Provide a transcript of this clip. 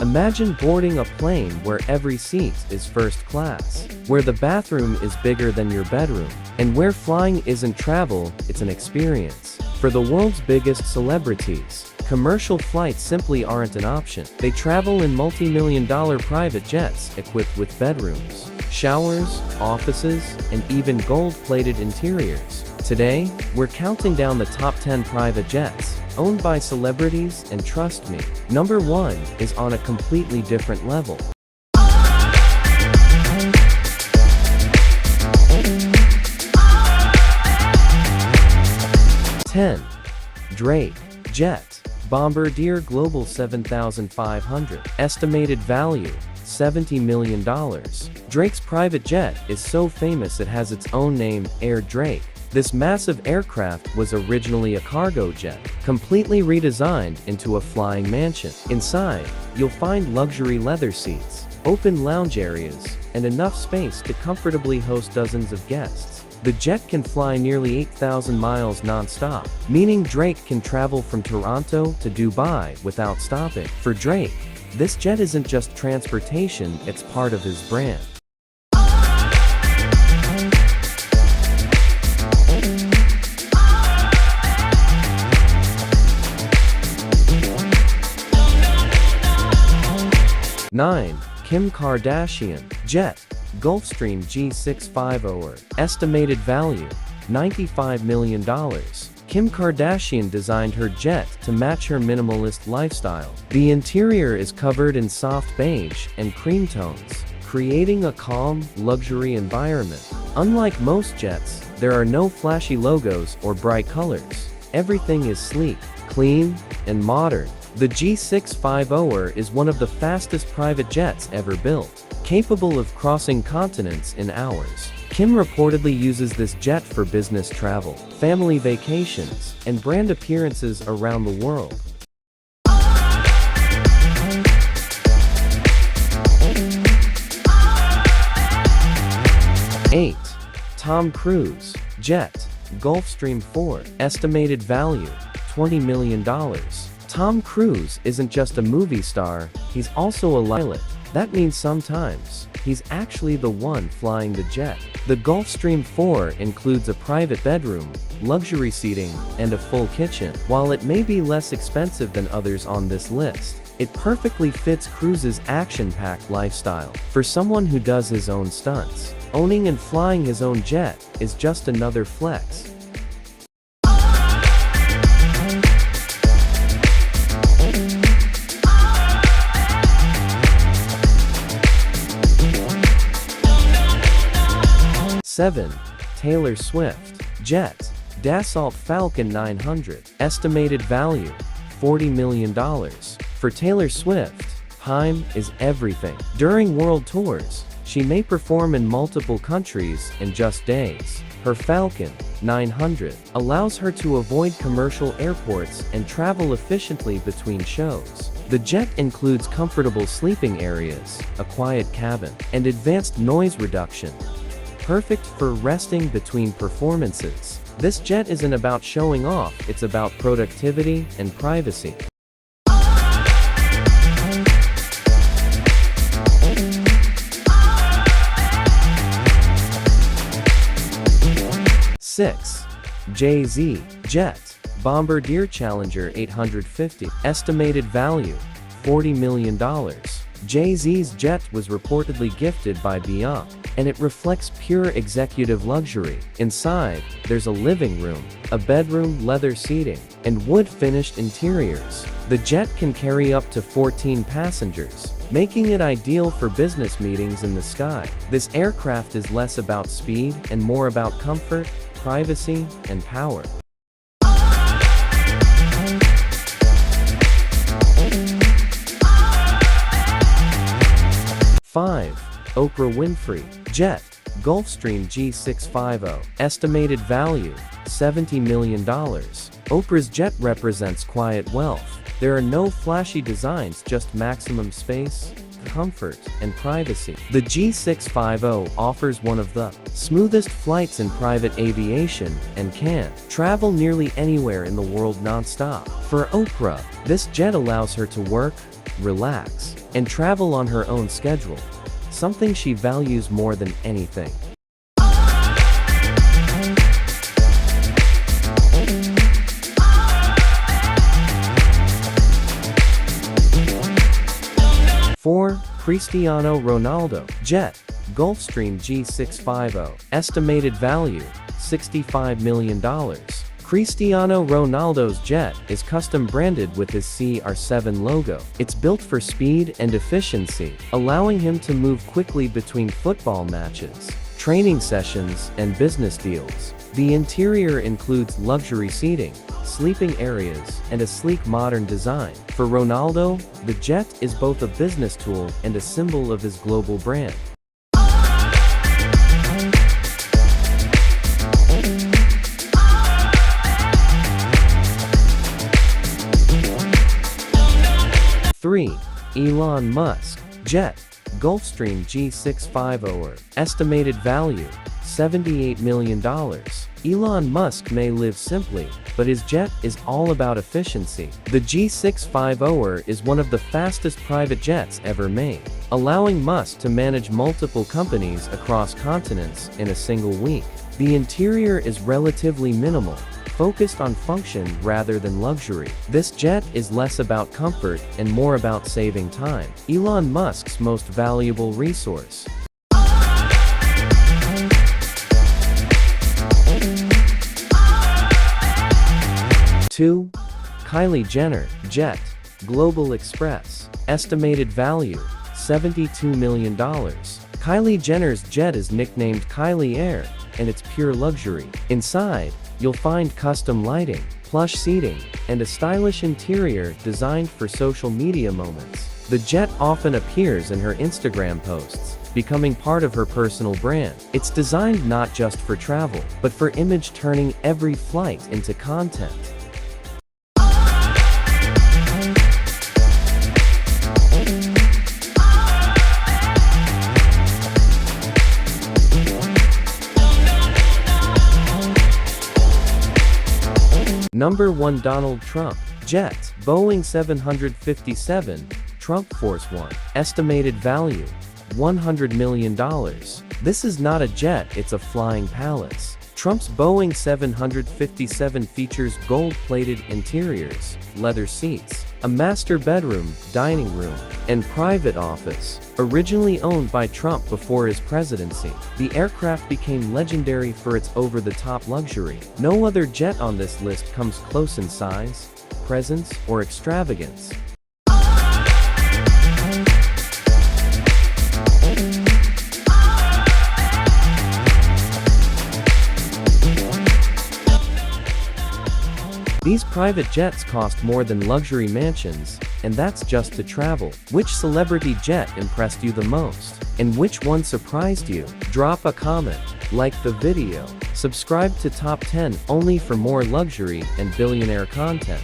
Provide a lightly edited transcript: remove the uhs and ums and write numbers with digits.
Imagine boarding a plane where every seat is first class, where the bathroom is bigger than your bedroom, and where flying isn't travel, it's an experience. For the world's biggest celebrities, commercial flights simply aren't an option. They travel in multi-million-dollar private jets equipped with bedrooms, showers, offices, and even gold-plated interiors. Today, we're counting down the top 10 private jets owned by celebrities, and trust me, number 1 is on a completely different level. 10. Drake Jet Bombardier Global 7500. Estimated value, $70 million. Drake's private jet is so famous it has its own name, Air Drake. This massive aircraft was originally a cargo jet, completely redesigned into a flying mansion. Inside, you'll find luxury leather seats, open lounge areas, and enough space to comfortably host dozens of guests. The jet can fly nearly 8,000 miles non-stop, meaning Drake can travel from Toronto to Dubai without stopping. For Drake, this jet isn't just transportation, it's part of his brand. 9. Kim Kardashian Jet Gulfstream G650er. Estimated value, $95 million. Kim Kardashian designed her jet to match her minimalist lifestyle. The interior is covered in soft beige and cream tones, creating a calm, luxury environment. Unlike most jets, there are no flashy logos or bright colors. Everything is sleek, clean, and modern. The G650er is one of the fastest private jets ever built, capable of crossing continents in hours. Kim reportedly uses this jet for business travel, family vacations, and brand appearances around the world. 8. Tom Cruise Jet Gulfstream 4. Estimated value, $20 million. Tom Cruise isn't just a movie star, he's also a pilot. That means sometimes, he's actually the one flying the jet. The Gulfstream 4 includes a private bedroom, luxury seating, and a full kitchen. While it may be less expensive than others on this list, it perfectly fits Cruise's action-packed lifestyle. For someone who does his own stunts, owning and flying his own jet is just another flex. 7. Taylor Swift Jet Dassault Falcon 900. Estimated value, $40 million. For Taylor Swift, time is everything. During world tours, she may perform in multiple countries in just days. Her Falcon 900 allows her to avoid commercial airports and travel efficiently between shows. The jet includes comfortable sleeping areas, a quiet cabin, and advanced noise reduction, perfect for resting between performances. This jet isn't about showing off, it's about productivity and privacy. 6. Jay-Z Jet Bombardier Challenger 850. Estimated value, $40 million. Jay-Z's jet was reportedly gifted by Beyonce, and it reflects pure executive luxury. Inside, there's a living room, a bedroom, leather seating, and wood-finished interiors. The jet can carry up to 14 passengers, making it ideal for business meetings in the sky. This aircraft is less about speed and more about comfort, privacy, and power. 5. Oprah Winfrey Jet Gulfstream G650. Estimated value, $70 million. Oprah's jet represents quiet wealth. There are no flashy designs, just maximum space, comfort, and privacy. The G650 offers one of the smoothest flights in private aviation and can travel nearly anywhere in the world non-stop. For Oprah, this jet allows her to work, relax, and travel on her own schedule, something she values more than anything. Four, Cristiano Ronaldo jet, Gulfstream G650, estimated value, $65 million. Cristiano Ronaldo's jet is custom branded with his CR7 logo. It's built for speed and efficiency, allowing him to move quickly between football matches, training sessions, and business deals. The interior includes luxury seating, sleeping areas, and a sleek modern design. For Ronaldo, the jet is both a business tool and a symbol of his global brand. Three, Elon Musk jet, Gulfstream G650, estimated value, $78 million. Elon Musk may live simply, but his jet is all about efficiency. The G650 is one of the fastest private jets ever made, allowing Musk to manage multiple companies across continents in a single week. The interior is relatively minimal, focused on function rather than luxury. This jet is less about comfort and more about saving time, Elon Musk's most valuable resource. Two, Kylie Jenner jet, Global Express, estimated value, $72 million. Kylie Jenner's jet is nicknamed Kylie Air, and it's pure luxury. Inside, you'll find custom lighting, plush seating, and a stylish interior designed for social media moments. The jet often appears in her Instagram posts, becoming part of her personal brand. It's designed not just for travel, but for image, turning every flight into content. Number 1, Donald Trump jet, Boeing 757, Trump Force One, estimated value, $100 million. This is not a jet, it's a flying palace. Trump's Boeing 757 features gold-plated interiors, leather seats, a master bedroom, dining room, and private office. Originally owned by Trump before his presidency, the aircraft became legendary for its over-the-top luxury. No other jet on this list comes close in size, presence, or extravagance. These private jets cost more than luxury mansions, and that's just to travel. Which celebrity jet impressed you the most? And which one surprised you? Drop a comment, like the video, subscribe to Top 10 Only for more luxury and billionaire content.